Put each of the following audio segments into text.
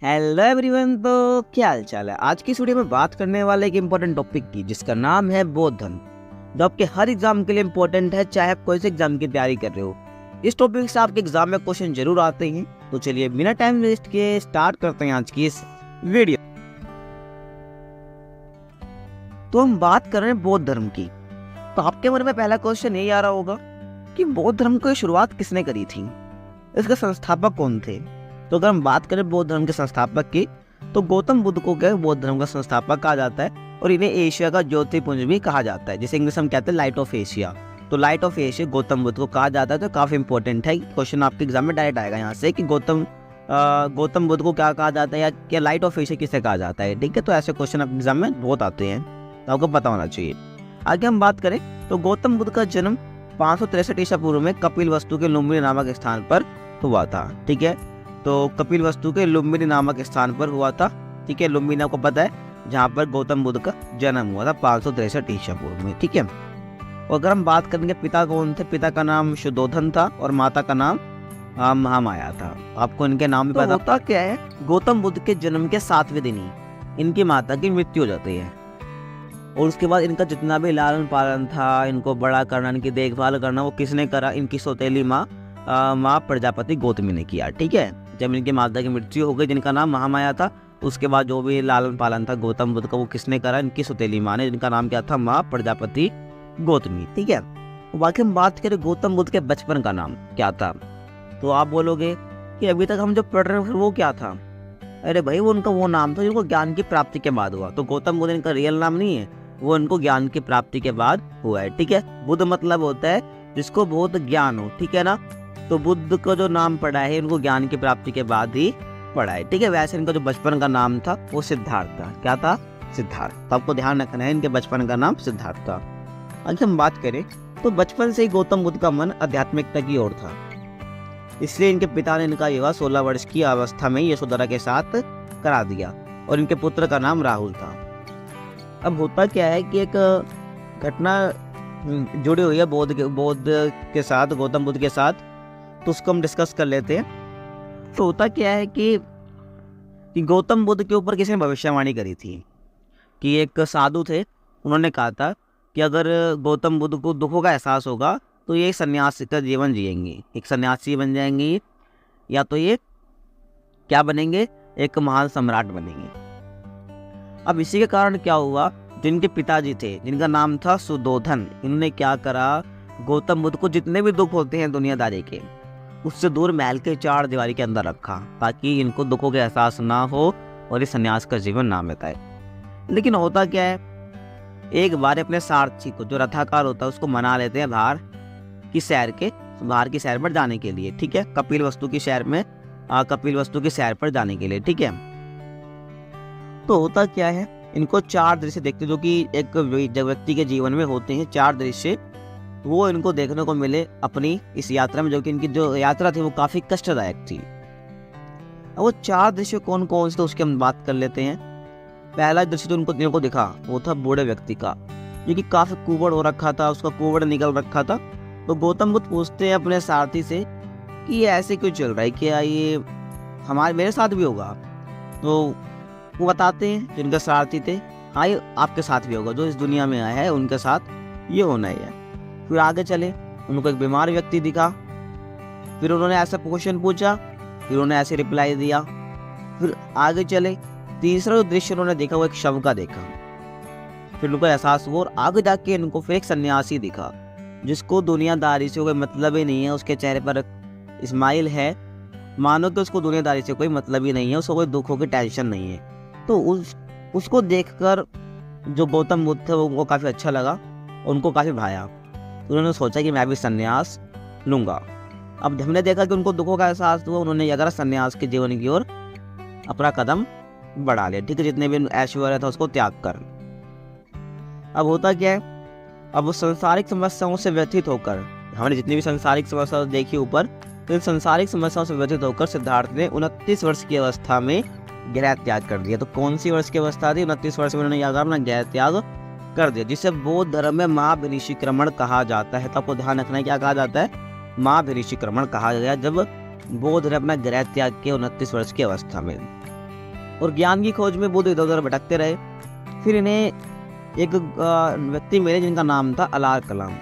Hello everyone. तो क्या हाल चाल है। आज की इस वीडियो में बात करने वाले एक इम्पोर्टेंट टॉपिक की जिसका नाम है बौद्ध धर्म, जो आपके हर एग्जाम के लिए इम्पोर्टेंट है, चाहे आप कोई से एग्जाम की तैयारी कर रहे हो। इस टॉपिक से आपके एग्जाम में क्वेश्चन जरूर आते हैं। तो चलिए बिना टाइम वेस्ट किए स्टार्ट करते हैं आज की इस वीडियो। तो हम बात कर रहे हैं बौद्ध धर्म की। तो आपके मन में पहला क्वेश्चन यही आ रहा होगा कि बौद्ध धर्म की शुरुआत किसने करी थी, इसके संस्थापक कौन थे। तो अगर हम बात करें बौद्ध धर्म के संस्थापक की, तो गौतम बुद्ध को क्या बौद्ध धर्म का संस्थापक कहा जाता है और इन्हें एशिया का ज्योतिर्पुंज भी कहा जाता है, जिसे इंग्लिश में कहते हैं लाइट ऑफ एशिया। तो light of Asia Gautam Buddha को कहा जाता है। तो काफी इंपॉर्टेंट है, क्वेश्चन आपके एग्जाम में डायरेक्ट आएगा यहाँ से कि गौतम बुद्ध को क्या कहा जाता है या क्या लाइट ऑफ एशिया किसे कहा जाता है। ठीक है, तो ऐसे क्वेश्चन आपके एग्जाम में बहुत आते हैं, तो आपको पता होना चाहिए। आगे हम बात करें तो गौतम बुद्ध का जन्म 563 ईसा पूर्व में कपिलवस्तु के लुम्बिनी नामक स्थान पर हुआ था। ठीक है, तो कपिलवस्तु के लुम्बिनी नामक स्थान पर हुआ था। ठीक है, लुम्बिनी आपको पता है जहाँ पर गौतम बुद्ध का जन्म हुआ था 563 ईसा पूर्व में। ठीक है, और अगर हम बात करेंगे पिता कौन थे, पिता का नाम शुद्धोधन था और माता का नाम महामाया था। आपको इनके नाम भी पता होता क्या है। गौतम बुद्ध के जन्म के 7वें दिन ही इनकी माता की मृत्यु हो जाती है और उसके बाद इनका जितना भी लालन पालन था, इनको बड़ा करना, इनकी देखभाल करना, वो किसने करा, इनकी सौतेली माँ प्रजापति गौतमी ने किया। ठीक है, जब इनकी माता की मृत्यु हो गई जिनका नाम महामाया था, उसके बाद जो भी लालन पालन था गौतम बुद्ध का वो किसने करा, इनकी सौतेली माँ ने, जिनका नाम क्या था माँ प्रजापति गौतमी। ठीक है, बाकी हम बात करें गौतम बुद्ध के बचपन का नाम क्या था, तो आप बोलोगे कि अभी तक हम जो पढ़ रहे हैं वो क्या था। अरे भाई, वो उनका वो नाम था जिनको ज्ञान की प्राप्ति के बाद हुआ। तो गौतम बुद्ध इनका रियल नाम नहीं है, वो इनको ज्ञान की प्राप्ति के बाद हुआ है। ठीक है, बुद्ध मतलब होता है जिसको बहुत ज्ञान हो। ठीक है ना, तो बुद्ध का जो नाम पड़ा है इनको ज्ञान की प्राप्ति के बाद ही पड़ा है। ठीक है, वैसे इनका जो बचपन का नाम था वो सिद्धार्थ था। क्या था? सिद्धार्थ। तो आपको ध्यान रखना है इनके बचपन का नाम सिद्धार्थ था। अगर हम बात करें तो बचपन से ही गौतम बुद्ध का मन आध्यात्मिकता की ओर था, इसलिए इनके पिता ने इनका विवाह 16 वर्ष की अवस्था में यशोधरा के साथ करा दिया और इनके पुत्र का नाम राहुल था। अब होता क्या है कि एक घटना जुड़ी हुई है बौद्ध के साथ, गौतम बुद्ध के साथ, तो उसको हम डिस्कस कर लेते हैं। तो होता क्या है कि गौतम बुद्ध के ऊपर किसी ने भविष्यवाणी करी थी कि एक साधु थे, उन्होंने कहा था कि अगर गौतम बुद्ध को दुखों का एहसास होगा तो ये सन्यासी का जीवन जिएंगे, एक सन्यासी बन जाएंगे, या तो ये क्या बनेंगे, एक महान सम्राट बनेंगे। अब इसी के कारण क्या हुआ, जिनके पिताजी थे जिनका नाम था शुद्धोधन, इन्होंने क्या करा, गौतम बुद्ध को जितने भी दुख होते हैं दुनियादारी के उससे दूर महल के 4 दीवारी के अंदर रखा, ताकि इनको दुखों के एहसास ना हो और इस सन्यास का जीवन ना बिताए। लेकिन होता क्या है, एक बार अपने सारथी को, जो रथाकार होता है, उसको मना लेते हैं बाहर की सैर पर जाने के लिए। ठीक है, कपिलवस्तु की सैर पर जाने के लिए। ठीक है, तो होता क्या है, इनको 4 दृश्य देखते, जो कि एक व्यक्ति के जीवन में होते हैं 4 दृश्य, वो इनको देखने को मिले अपनी इस यात्रा में, जो कि इनकी जो यात्रा थी वो काफी कष्टदायक थी। अब वो 4 दृश्य कौन कौन से, तो उसकी हम बात कर लेते हैं। पहला दृश्य तो इनको दिखा वो था बूढ़े व्यक्ति का, जो कि काफी कुबड़ हो रखा था, उसका कुबड़ निकल रखा था। तो गौतम बुद्ध पूछते हैं अपने सारथी से कि ये ऐसे क्यों चल रहा है, क्या ये मेरे साथ भी होगा। तो वो बताते हैं, जिनके सारथी थे, हाँ ये आपके साथ भी होगा, जो इस दुनिया में आया है उनके साथ ये होना ही है। फिर आगे चले, उनको एक बीमार व्यक्ति दिखा, फिर उन्होंने ऐसा क्वेश्चन पूछा, फिर उन्होंने ऐसे रिप्लाई दिया। फिर आगे चले, तीसरा जो दृश्य उन्होंने देखा वो एक शव का देखा, फिर उनको एहसास हुआ। और आगे जाके इनको फिर एक सन्यासी दिखा, जिसको दुनियादारी से कोई मतलब ही नहीं है, उसके चेहरे पर स्माइल है, मानो कि उसको दुनियादारी से कोई मतलब ही नहीं है, उसको कोई दुखों की टेंशन नहीं है। तो उसको देखकर जो गौतम बुद्ध थे उनको काफ़ी अच्छा लगा, उनको काफ़ी भाया। उन्होंने सोचा कि मैं भी संन्यास लूँगा। अब हमने देखा कि उनको दुखों का एहसास हुआ, उन्होंने अगर संन्यास के जीवन की ओर अपना कदम बढ़ा लिया। ठीक है, जितने भी ऐश्वर्य था उसको त्याग कर। अब होता क्या है, अब वो सांसारिक समस्याओं से व्यथित होकर, हमने जितनी भी सांसारिक समस्या देखी ऊपर, तो इन सांसारिक समस्याओं से व्यथित होकर सिद्धार्थ ने 29 वर्ष की अवस्था में गृह त्याग कर दिया। तो कौन सी वर्ष की अवस्था थी, 29 वर्ष में उन्होंने याद अपना गृह त्याग कर दिया, जिसे बौद्ध धर्म में महाभिनिष्क्रमण कहा जाता है। तो आपको ध्यान रखना है क्या कहा जाता है, महाभिनिष्क्रमण कहा गया जब बौद्ध ने अपना गृह त्याग किया 29 वर्ष की अवस्था में। और ज्ञान की खोज में बुद्ध इधर उधर भटकते रहे। फिर इन्हें एक व्यक्ति मिले जिनका नाम था अलार कलाम,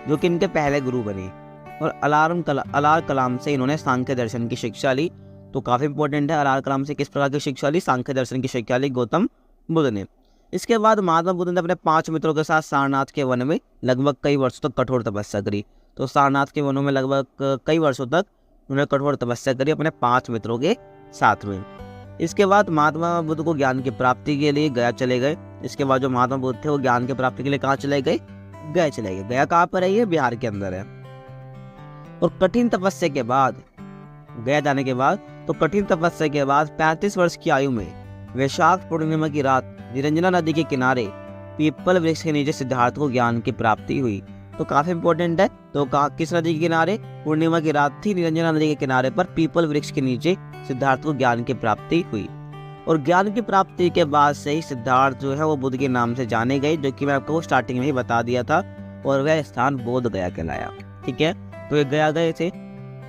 जो कि इनके पहले गुरु बने। और अलार कलाम से इन्होंने सांख्य दर्शन की शिक्षा ली। तो काफ़ी इंपॉर्टेंट है, अलार कलाम से किस प्रकार की शिक्षा ली? सांख्य दर्शन की शिक्षा ली गौतम बुद्ध ने। इसके बाद महात्मा बुद्ध ने अपने 5 मित्रों के साथ सारनाथ के वन में लगभग कई वर्षों तक कठोर तपस्या करी। तो सारनाथ के वनों में लगभग कई वर्षों तक उन्होंने कठोर तपस्या करी अपने 5 मित्रों के साथ में। इसके बाद महात्मा बुद्ध को ज्ञान की प्राप्ति के लिए गया चले गए। इसके बाद जो महात्मा बुद्ध थे वो ज्ञान की प्राप्ति के लिए कहाँ चले गए? गया चले गए। गया कहाँ पर है? ये बिहार के अंदर है। और कठिन तपस्या के बाद, गया जाने के बाद, तो कठिन तपस्या के बाद 35 वर्ष की आयु में वैशाख पूर्णिमा की रात निरंजना नदी के किनारे पीपल वृक्ष के नीचे सिद्धार्थ को ज्ञान की प्राप्ति हुई। तो काफी इंपॉर्टेंट है। तो किस नदी के किनारे? पूर्णिमा की रात थी, निरंजना नदी के किनारे पर पीपल वृक्ष के नीचे सिद्धार्थ को ज्ञान की प्राप्ति हुई। और ज्ञान की प्राप्ति के बाद से ही सिद्धार्थ जो है वो बुद्ध के नाम से जाने गए, जो कि मैं आपको स्टार्टिंग में ही बता दिया था। और वह स्थान बोध गया कहलाया। ठीक है, तो ये गया गए थे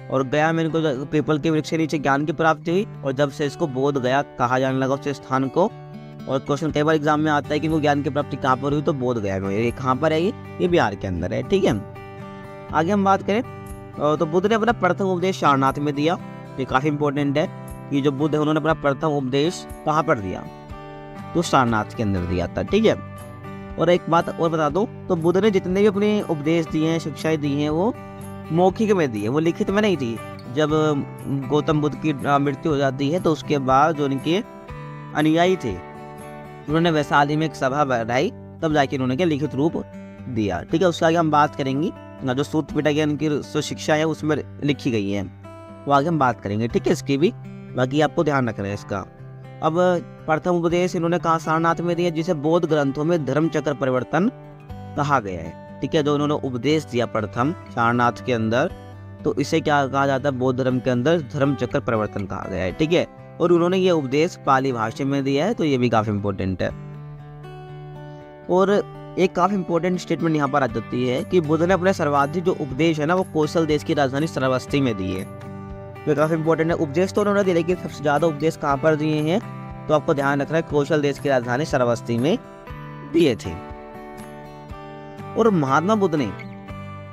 और गया में इनको पीपल के वृक्ष के नीचे ज्ञान की प्राप्ति हुई। और जब से इसको बोध गया कहा जाने लगा उस स्थान को। और क्वेश्चन कई बार एग्जाम में आता है कि वो ज्ञान की प्राप्ति कहाँ पर हुई, तो बोध गया में। ये कहाँ पर है? ये बिहार के अंदर है। ठीक है, आगे हम बात करें तो बुद्ध ने अपना प्रथम उपदेश सारनाथ में दिया। ये काफी इंपॉर्टेंट है कि जो बुद्ध है उन्होंने अपना प्रथम उपदेश कहाँ पर दिया? तो सारनाथ के अंदर दिया था। ठीक है, और एक बात और बता दूं, तो बुद्ध ने जितने भी अपने उपदेश दिए हैं, शिक्षाएं दी हैं, वो मौखिक में दी है, वो लिखित में नहीं थी। जब गौतम बुद्ध की मृत्यु हो जाती है तो उसके बाद जो उनके अनुयायी थे उन्होंने वैशाली में एक सभा बैठाई, तब जाके उन्होंने क्या लिखित रूप दिया। ठीक है, उसके आगे हम बात करेंगे। जो सूत्र पिटक उनकी जो शिक्षा है उसमें लिखी गई है, वो आगे हम बात करेंगे। ठीक है, इसकी भी बाकी आपको ध्यान रखना है इसका। अब प्रथम उपदेश इन्होंने कहा सारनाथ में दिया, जिसे बौद्ध ग्रंथों में धर्म चक्र परिवर्तन कहा गया है। ठीक है, जो उन्होंने उपदेश दिया प्रथम सारनाथ के अंदर, तो इसे क्या कहा जाता है? बौद्ध धर्म के अंदर धर्म चक्र परिवर्तन कहा गया है। ठीक है, और उन्होंने ये उपदेश पाली भाषा में दिया है, तो ये भी काफी इंपॉर्टेंट है। और एक काफी इंपॉर्टेंट स्टेटमेंट यहाँ पर आ जाती है कि बुद्ध ने अपने सर्वाधिक जो उपदेश है ना वो कौशल देश की राजधानी श्रावस्ती में दिए। तो काफी इंपॉर्टेंट है। उपदेश तो उन्होंने दिए, लेकिन सबसे ज्यादा उपदेश कहाँ पर दिए हैं? तो आपको ध्यान रखना है, कौशल देश की राजधानी श्रावस्ती में दिए थे। और महात्मा बुद्ध ने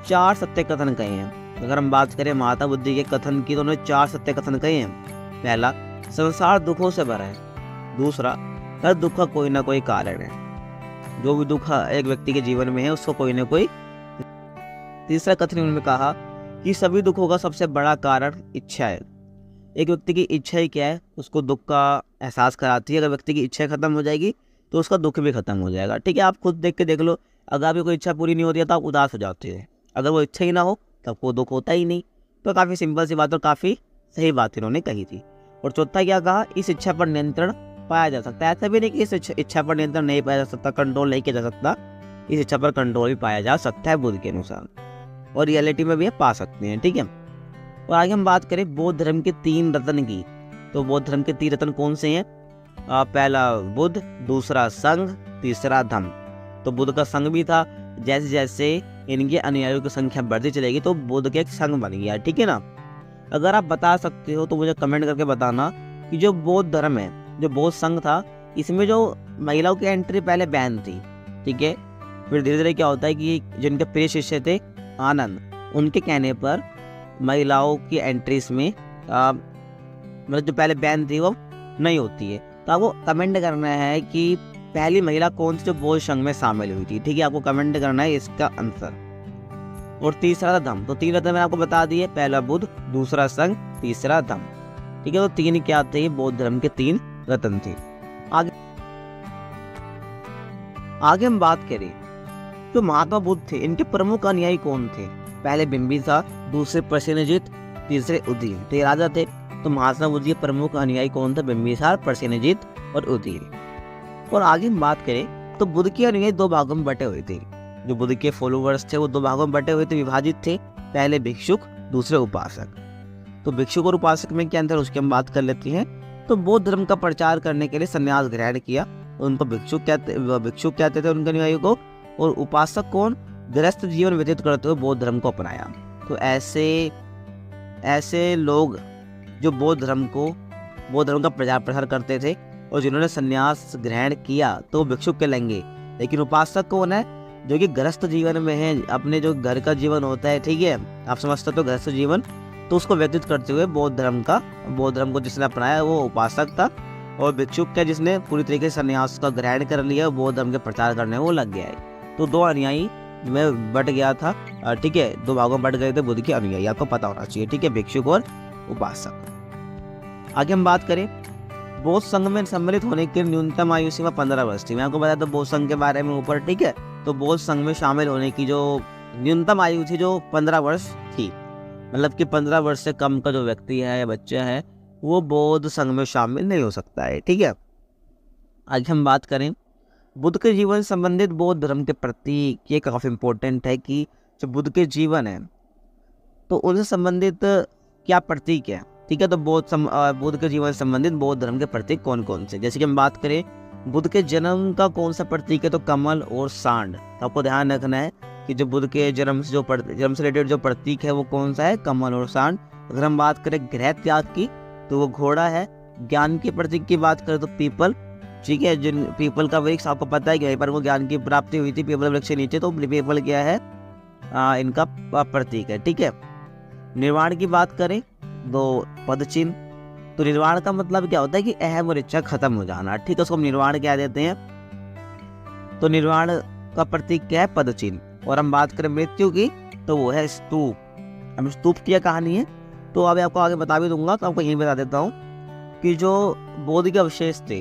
4 सत्य कथन कहे हैं। अगर हम बात करें महात्मा बुद्ध के कथन की, तो उन्होंने 4 सत्य कथन कहे हैं। पहला, संसार दुखों से भरा है। दूसरा, हर दुख का कोई ना कोई कारण है। जो भी दुख एक व्यक्ति के जीवन में है उसको कोई ना कोई। तीसरा कथन उन्होंने कहा कि सभी दुखों का सबसे बड़ा कारण इच्छा है। एक व्यक्ति की इच्छा ही क्या है? उसको दुख का एहसास कराती है। अगर व्यक्ति की इच्छा खत्म हो जाएगी तो उसका दुख भी खत्म हो जाएगा। ठीक है, आप खुद देख के देख लो, अगर आपकी कोई इच्छा पूरी नहीं होती है तो आप उदास हो जाते हैं। अगर वो इच्छा ही ना हो तब कोई दुख होता ही नहीं। तो काफ़ी सिंपल सी बात और काफ़ी सही बात इन्होंने कही थी। और चौथा क्या कहा? इस इच्छा पर नियंत्रण पाया जा सकता है। ऐसा भी नहीं कि इस इच्छा पर नियंत्रण नहीं पाया जा सकता, कंट्रोल नहीं किया जा सकता। इस इच्छा पर कंट्रोल भी पाया जा सकता है बुद्ध के अनुसार, और रियलिटी में भी पा सकते हैं। ठीक है, और आगे हम बात करें बौद्ध धर्म के 3 रत्न की। तो बौद्ध धर्म के 3 रत्न कौन से हैं? पहला बुद्ध, दूसरा संघ, तीसरा धम्म। तो बुद्ध का संघ भी था। जैसे जैसे इनके अनुयायियों की संख्या बढ़ती चलेगी तो बुद्ध के एक संघ बन गया। ठीक है ना, अगर आप बता सकते हो तो मुझे कमेंट करके बताना कि जो बौद्ध धर्म है, जो बौद्ध संघ था, इसमें जो महिलाओं की एंट्री पहले बैन थी। ठीक है, फिर धीरे धीरे क्या होता है कि जिनके प्रिय शिष्य थे आनंद, उनके कहने पर महिलाओं की एंट्रीज में मतलब जो पहले बैन थी वो नहीं होती है। तो आपको कमेंट करना है कि पहली महिला कौन सी जो बौद्ध संघ में शामिल हुई थी। ठीक है, आपको कमेंट करना है इसका आंसर। और तीसरा था धम्म। तो 3 रत्न मैंने आपको बता दिए, पहला बुद्ध, दूसरा संघ, तीसरा धम्म। ठीक है, तो 3 क्या थे? बौद्ध धर्म के 3 रत्न थे। आगे हम बात करें जो महात्मा बुद्ध थे, इनके प्रमुख अनुयायी कौन थे? पहले बिंबिसार, दूसरे प्रसेनजित, तीसरे उदयन। तो ये राजा थे। तो महात्मा बुद्ध के प्रमुख अनुयायी कौन थे? बिंबिसार, प्रसेनजित और उदयन। और आगे हम बात करें तो बुद्ध के अनुयायी 2 भागों में बटे हुए थे। जो बुद्ध के फॉलोवर्स थे वो 2 भागों में बटे हुए थे, विभाजित थे। पहले भिक्षुक, दूसरे उपासक। तो भिक्षुक और उपासक में क्या अंतर, उसकी हम बात कर लेते हैं। तो बौद्ध धर्म का प्रचार करने के लिए संन्यास ग्रहण किया। उनको भिक्षुक कहते थे उनके अनुयायियों को। और उपासक कौन? गृहस्थ जीवन व्यतीत करते हुए बौद्ध धर्म को अपनाया। तो ऐसे लोग जो बौद्ध धर्म का प्रचार प्रसार करते थे, और जिन्होंने संन्यास ग्रहण किया तो वो भिक्षुक कहलाएंगे। लेकिन उपासक कौन है? जो कि गृहस्थ जीवन में है, अपने जो घर का जीवन होता है, ठीक है, आप समझते हो, तो गृहस्थ जीवन, तो उसको व्यतीत करते हुए बौद्ध धर्म को जिसने अपनाया वो उपासक था। और भिक्षुक क्या, जिसने पूरी तरीके से संन्यास का ग्रहण कर लिया, बौद्ध धर्म के प्रचार करने वो लग गया है। तो दो अनुयायी में बट गया था, ठीक है, दो भागों में बट गए थे बुद्ध के अनुयायी, आपको पता होना चाहिए, ठीक है, भिक्षुक और उपासक। आगे हम बात करें, बौद्ध संघ में सम्मिलित होने की न्यूनतम आयु सीमा 15 वर्ष थी। मैं आपको बताया था बौद्ध संघ के बारे में ऊपर, ठीक है। तो बौद्ध संघ में शामिल होने की जो न्यूनतम आयु थी जो 15 वर्ष थी, मतलब कि 15 वर्ष से कम का जो व्यक्ति है या बच्चा है वो बौद्ध संघ में शामिल नहीं हो सकता है, ठीक है। आगे हम बात करें, बुद्ध के जीवन संबंधित बौद्ध धर्म के प्रति ये काफ़ी इम्पोर्टेंट है कि जो बुद्ध के जीवन है तो उनसे संबंधित क्या प्रतीक है, ठीक है। तो बुद्ध के जीवन संबंधित बौद्ध धर्म के प्रतीक कौन कौन से, जैसे कि हम बात करें बुद्ध के जन्म का कौन सा प्रतीक है, तो कमल और सांड। तो आपको ध्यान रखना है कि जो बुद्ध के जन्म से रिलेटेड जो प्रतीक है वो कौन सा है, कमल और सांड। अगर हम बात करें गृह त्याग की तो वो घोड़ा है। ज्ञान के प्रतीक की बात करें तो पीपल, ठीक है, जिन पीपल का वृक्ष आपको पता है कि वहीं पर वो ज्ञान की प्राप्ति हुई थी, पीपल वृक्ष के नीचे, तो पीपल क्या है, इनका प्रतीक है, ठीक है। निर्वाण की बात करें तो पदचिन्ह। तो निर्वाण का मतलब क्या होता है कि अहम और इच्छा खत्म हो जाना, ठीक है, उसको हम निर्वाण कह देते हैं। तो निर्वाण का प्रतीक क्या है, पदचिन्ह। और हम बात करें मृत्यु की तो वो है स्तूप। अब स्तूप की क्या है तो अभी आपको आगे बता भी दूंगा, तो आपको यही बता देता हूँ कि जो बौद्ध के अवशेष थे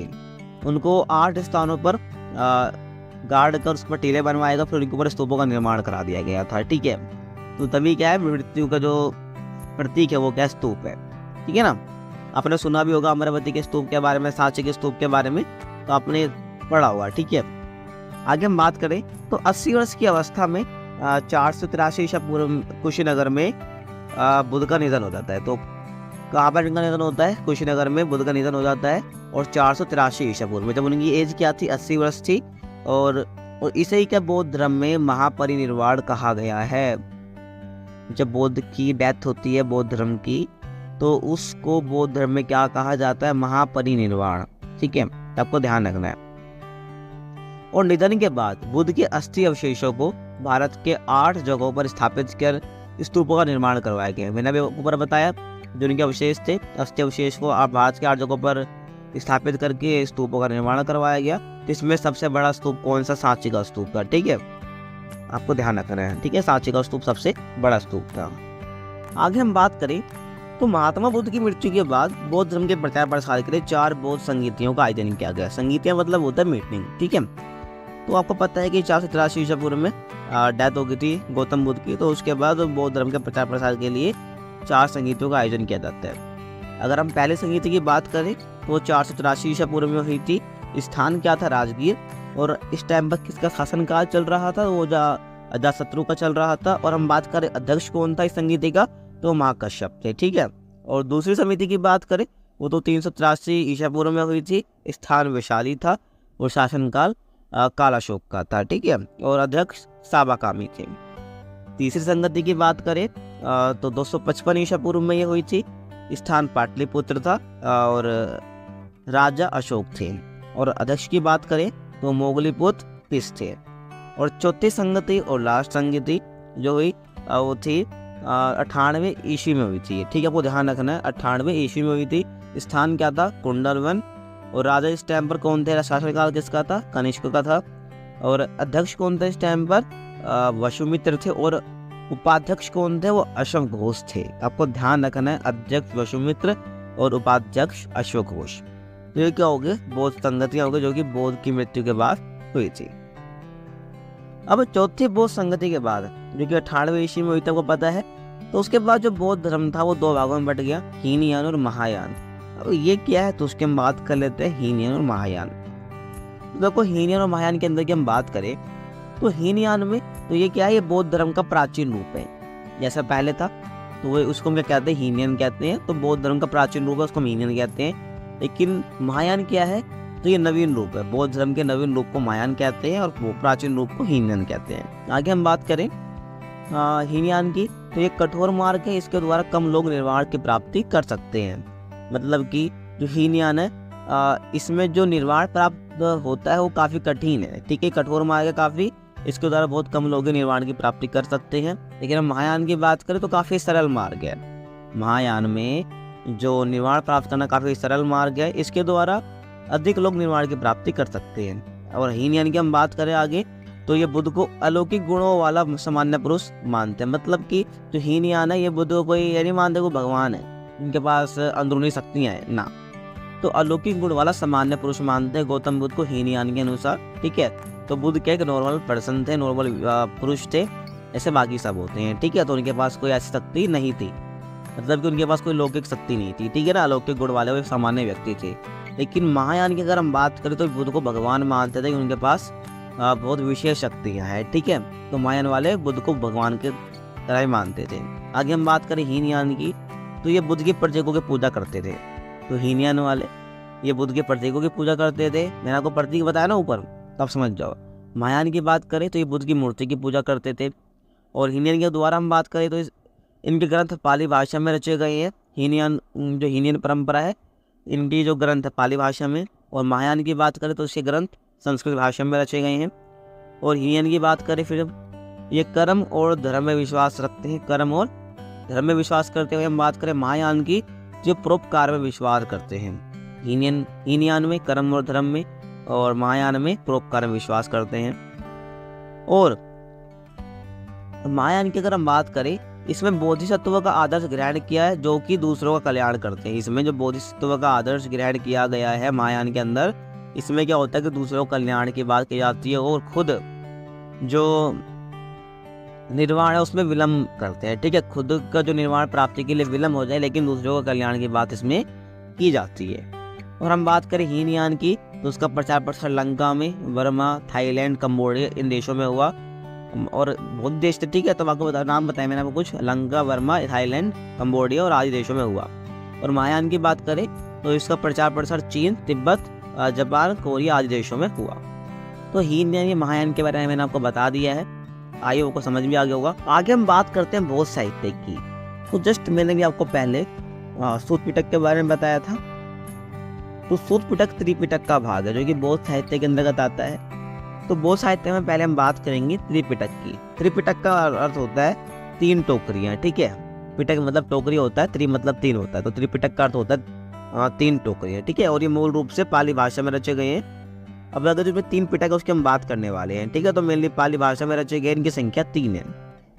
उनको 8 स्थानों पर गाड़ कर उस पर टीले बनवाएगा, फिर उनके ऊपर स्तूपों का निर्माण करा दिया गया था, ठीक है। तो तभी क्या है, मृत्यु का जो प्रतीक है वो क्या, स्तूप है, ठीक है ना। आपने सुना भी होगा अमरावती के स्तूप के बारे में, सांची के स्तूप के बारे में, तो आपने पढ़ा हुआ, ठीक है। आगे हम बात करें तो 80 वर्ष की अवस्था में 483 ईसा पूर्व कुशीनगर में बुद्ध का निधन हो जाता है। तो कहाँ पर इनका निधन होता है, कुशीनगर में बुद्ध का निधन हो जाता है। और 483 ईसा पूर्व में, जब उनकी एज क्या थी, 80 वर्ष थी। और इसे ही क्या बौद्ध धर्म में महापरिनिर्वाण कहा गया है। जब बुद्ध की डेथ होती है बौद्ध धर्म की, तो उसको बौद्ध धर्म में क्या कहा जाता है, महापरिनिर्वाण, ठीक है, आपको ध्यान रखना है। और निधन के बाद बुद्ध के अस्थि अवशेषों को भारत के 8 जगहों पर स्थापित कर स्तूपों का निर्माण करवाया गया। मैंने अभी ऊपर बताया जो उनके अवशेष थे, अस्थि अवशेष को भारत के 8 जगहों पर स्थापित करके स्तूपों का निर्माण करवाया गया। इसमें सबसे बड़ा स्तूप कौन सा, सांची का स्तूप था, ठीक है, आपको ध्यान रखना है, ठीक है, सांची का स्तूप सबसे बड़ा स्तूप था। आगे हम बात करें तो महात्मा बुद्ध की मृत्यु के बाद बौद्ध धर्म के प्रचार प्रसार के लिए 4 बौद्ध संगीतियों का आयोजन किया गया। संगीतियां मतलब होता है मीटिंग, ठीक है। तो आपको पता है कि 483 ईसा पूर्व में डेथ हो गई थी गौतम बुद्ध की, तो उसके बाद बौद्ध धर्म के प्रचार प्रसार के लिए 4 संगीतियों का आयोजन किया जाता है। अगर हम पहले संगीत की बात करें तो 483 ईसा पूर्व में हुई थी। स्थान क्या था, राजगीर। और इस टाइम पर किसका शासनकाल चल रहा था, वो अजातशत्रु का चल रहा था। और हम बात करें अध्यक्ष कौन था इस समिति का, तो महाकश्यप थे, ठीक है। और दूसरी समिति की बात करें वो तो 383 ईसा पूर्व में हुई थी। स्थान वैशाली था और शासनकाल कालाशोक का था, ठीक है। और अध्यक्ष साबाकामी थे। तीसरी संगति की बात करें तो 255 ईसा पूर्व में ये हुई थी। स्थान पाटलिपुत्र था और राजा अशोक थे। और अध्यक्ष की बात करें तो मोगलीपुत्र तिस थे। और चौथी संगति और लास्ट संगति जो हुई वो थी 98 ईस्वी में हुई थी, ठीक है, आपको ध्यान रखना है, 98 ईस्वी में हुई थी। स्थान क्या था, कुंडलवन। और राजा इस टाइम पर कौन थे, शासनकाल किसका था, कनिष्क का था। और अध्यक्ष कौन थे इस टाइम पर, वसुमित्र थे। और उपाध्यक्ष कौन थे, वो अश्वक घोष थे। आपको ध्यान रखना है, अध्यक्ष वसुमित्र और उपाध्यक्ष अश्वक घोष। तो ये क्या हो गए, बौद्ध संगतियां हो गई जो कि बौद्ध की मृत्यु के बाद हुई थी। अब चौथी बौद्ध संगति के बाद जो कि 98 ईस्वी में हुई थी, आपको पता है। तो उसके बाद जो बौद्ध धर्म था वो 2 भागों में बट गया, हीनयान और महायान। अब ये क्या है तो उसकी हम बात कर लेते हैं, हीनयान और महायान। देखो हीनयान और महायान के अंदर की हम बात करें तो हीनयान में तो ये क्या है, ये बौद्ध धर्म का प्राचीन रूप है। जैसा पहले था तो वो उसको हम क्या कहते हैं, हीनयान कहते हैं। तो बौद्ध धर्म का प्राचीन रूप है, उसको हीनयान कहते हैं। लेकिन महायान क्या है, तो ये नवीन रूप है। बौद्ध धर्म के नवीन रूप को महायान कहते हैं और वो प्राचीन रूप को हीनयान कहते हैं। आगे हम बात करें हीनयान की, तो ये कठोर मार्ग है, इसके द्वारा कम लोग निर्वाण की प्राप्ति कर सकते हैं। मतलब कि जो हीनयान है इसमें जो निर्वाण प्राप्त होता है वो काफ़ी कठिन है, ठीक है, कठोर मार्ग है काफ़ी, इसके द्वारा बहुत कम लोग निर्वाण की प्राप्ति कर सकते हैं। लेकिन हम महायान की बात करें तो काफ़ी सरल मार्ग है। महायान में जो निर्वाण प्राप्त करना काफ़ी सरल मार्ग है, इसके द्वारा अधिक लोग निर्वाण की प्राप्ति कर सकते हैं। और हीनयान की हम बात करें आगे तो ये बुद्ध को अलौकिक गुणों वाला सामान्य पुरुष मानते हैं। मतलब कि जो हीनयान है ये बुद्ध को कोई ये नहीं मानते को भगवान है, इनके पास अंदरूनी शक्तियाँ हैं ना, तो अलौकिक गुण वाला सामान्य पुरुष मानते हैं गौतम बुद्ध को हीनयान के अनुसार, ठीक है। तो बुद्ध के एक नॉर्मल पर्सन थे, नॉर्मल पुरुष थे, ऐसे बाकी सब होते हैं, ठीक है। तो उनके पास कोई ऐसी शक्ति नहीं थी, मतलब कि उनके पास कोई लौकिक शक्ति नहीं थी, ठीक है ना, अलौकिक गुण वाले वो एक सामान्य व्यक्ति थे। लेकिन महायान की अगर हम बात करें तो बुद्ध को भगवान मानते थे कि उनके पास बहुत विशेष शक्तियाँ हैं, ठीक है। तो महायान वाले बुद्ध को भगवान के तरह ही मानते थे। आगे हम बात करें हीनयान की तो ये बुद्ध के प्रतीकों की पूजा करते थे। तो हीनयान वाले ये बुद्ध के प्रतीकों की पूजा करते थे, मैंने आपको प्रतीक बताया ना ऊपर, तब समझ जाओ। महायान की बात करें तो ये बुद्ध की मूर्ति की पूजा करते थे। और हीनयान के द्वारा हम बात करें तो इनके ग्रंथ पाली भाषा में रचे गए हैं। हीनयान जो हीनयान परंपरा है इनकी जो ग्रंथ है पाली भाषा में, और महायान की बात करें तो इसके ग्रंथ संस्कृत भाषा में रचे गए हैं। और हीनयान की बात करें फिर ये कर्म और धर्म में विश्वास रखते हैं, कर्म और धर्म में विश्वास करते हुए हम बात करें महायान की जो परोपकार में विश्वास करते हैं। हीनयान में कर्म और धर्म में, और महायान में परोपकार में विश्वास करते हैं। और महायान की अगर हम बात करें इसमें बोधिसत्व का आदर्श ग्रहण किया है जो कि दूसरों का कल्याण करते हैं। इसमें जो बोधिसत्व का आदर्श ग्रहण किया गया है महायान के अंदर, इसमें क्या होता है कि दूसरों का कल्याण की बात की जाती है और खुद जो निर्वाण है उसमें विलम्ब करते हैं, ठीक है। खुद का जो निर्वाण प्राप्ति के लिए विलम्ब हो जाए लेकिन दूसरों का कल्याण की बात इसमें की जाती है। और हम बात करें हीनयान की तो उसका प्रचार प्रसार लंका में, वर्मा, थाईलैंड, कंबोडिया इन देशों में हुआ। और बहुत देश थे, ठीक है, तो आपको नाम बताया मैंने आपको कुछ, लंका, वर्मा, थाईलैंड, कंबोडिया और आदि देशों में हुआ। और महायान की बात करें तो इसका प्रचार प्रसार चीन, तिब्बत, जापान, कोरिया आदि देशों में हुआ। तो हीनयान महायान के बारे में मैंने आपको बता दिया है, आइए आपको समझ में आ गया होगा। आगे हम बात करते हैं बौद्ध साहित्य की। तो जस्ट मैंने भी आपको पहले सूत पिटक के बारे में बताया था। तो सूत पिटक त्रिपिटक का भाग है जो कि बौद्ध साहित्य के अंतर्गत आता है। तो बौद्ध साहित्य में पहले हम बात करेंगे त्रिपिटक की। त्रिपिटक का अर्थ होता है 3 टोकरियां, ठीक है। पिटक मतलब टोकरी होता है, त्रि मतलब 3 होता है, तो त्रिपिटक का अर्थ होता है 3 टोकरियां, ठीक है। और ये मूल रूप से पाली भाषा में रचे गए हैं। अब अगर जिसमें 3 पिटक है उसकी हम बात करने वाले हैं, ठीक है। तो मेनली पाली भाषा में रचे गए, इनकी संख्या 3 है।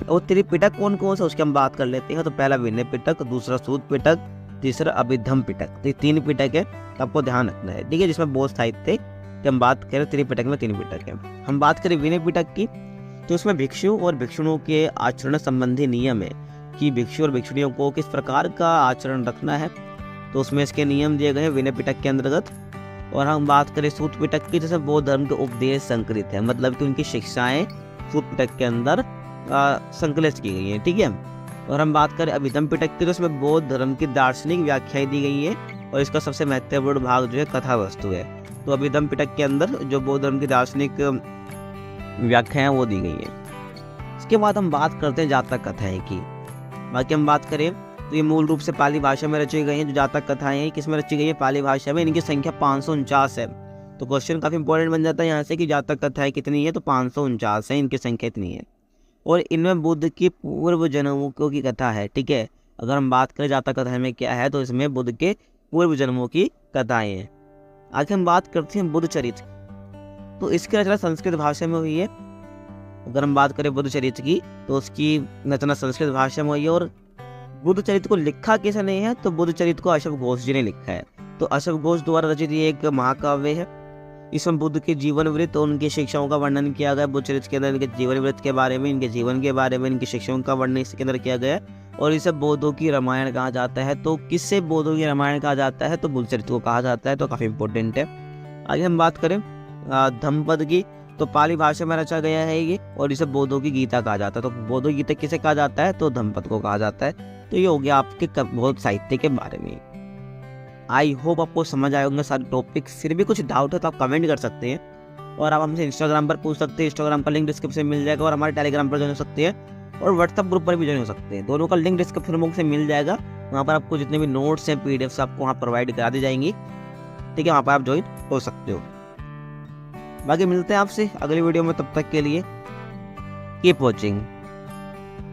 और त्रिपिटक कौन कौन सा उसकी हम बात कर लेते हैं। तो पहला विनय पिटक, दूसरा सूत पिटक, तीसरा अभिधम पिटक। तो 3 पिटक है, तो आपको ध्यान रखना है, ठीक है। जिसमें बौद्ध साहित्य की हम बात करें त्रिपिटक में 3 पिटक है। हम बात करें विनय पिटक की तो उसमें भिक्षु और भिक्षुणियों के आचरण संबंधी नियम है कि भिक्षु और भिक्षुणियों को किस प्रकार का आचरण रखना है। तो उसमें इसके नियम दिए गए हैं विनय पिटक के अंतर्गत। और हम बात करें सूत पिटक की, जैसे बौद्ध धर्म के उपदेश संकलित है, मतलब कि उनकी शिक्षाएं सूत पिटक के अंदर संकलित की गई हैं, ठीक है। और हम बात करें अभिधम पिटक की तो उसमें बौद्ध धर्म की दार्शनिक व्याख्याएं दी गई है, और इसका सबसे महत्वपूर्ण भाग जो है कथा वस्तु है। तो अभिधम पिटक के अंदर जो बौद्ध धर्म की दार्शनिक व्याख्याएं वो दी गई है। इसके बाद हम बात करते हैं जातक कथाएं की। बाकी हम बात करें तो ये मूल रूप से पाली भाषा में रची गई हैं। जो जातक कथाएं हैं किस में रची गई है, पाली भाषा में। इनकी संख्या 549 है। तो क्वेश्चन काफी इंपॉर्टेंट बन जाता है यहाँ से कि जातक कथाएं कितनी है, तो 549 है, इनकी संख्या इतनी है। और इनमें बुद्ध की पूर्व जन्मों की कथा है, ठीक है। अगर हम बात करें जातक कथा में क्या है, तो इसमें बुद्ध के पूर्व जन्मों की कथाएं हैं। आगे हम बात करते हैं बुद्ध चरित्र। तो इसकी रचना संस्कृत भाषा में हुई है। अगर हम बात करें बुद्ध चरित्र की तो उसकी रचना संस्कृत भाषा में हुई है। और बुद्ध चरित्र को लिखा किसने है, तो बुद्ध चरित्र को अशोक घोष जी ने लिखा है। तो अशोक घोष द्वारा रचित ये एक महाकाव्य है। इसमें बुद्ध के जीवन वृत्त और उनकी शिक्षाओं का वर्णन किया गया। बुद्ध चरित्र के अंदर इनके जीवन वृत्त के बारे में, इनके जीवन के बारे में, इनकी शिक्षाओं का वर्णन इसके अंदर किया गया। और इसे बौद्धों की रामायण कहा जाता है। तो किससे बौद्धों की रामायण कहा जाता है, तो बुद्ध चरित्र को कहा जाता है। तो काफी इंपॉर्टेंट है। आगे हम बात करें धम्मपद की, तो पाली भाषा में रचा गया है ये, और इसे बौद्धों की गीता कहा जाता है। तो बौद्धों की गीता किसे कहा जाता है, तो धम्मपद को कहा जाता है। तो ये हो गया आपके बौद्ध साहित्य के बारे में। आई होप आपको समझ आए होंगे सारे टॉपिक। फिर भी कुछ डाउट है तो आप कमेंट कर सकते हैं, और आप हमसे इंस्टाग्राम पर पूछ सकते हैं। इंस्टाग्राम का लिंक डिस्क्रिप्शन में मिल जाएगा, और हमारे टेलीग्राम पर ज्वाइन हो सकते हैं, और व्हाट्सएप ग्रुप पर भी ज्वाइन हो सकते हैं। दोनों का लिंक डिस्क्रिप्शन में से मिल जाएगा। वहाँ पर आपको जितने भी नोट्स हैं, पीडीएफ आपको वहाँ प्रोवाइड करा दी जाएंगी। ठीक है, वहाँ पर आप ज्वाइन हो सकते हो। बाकी मिलते हैं आपसे अगली वीडियो में, तब तक के लिए कीप वॉचिंग।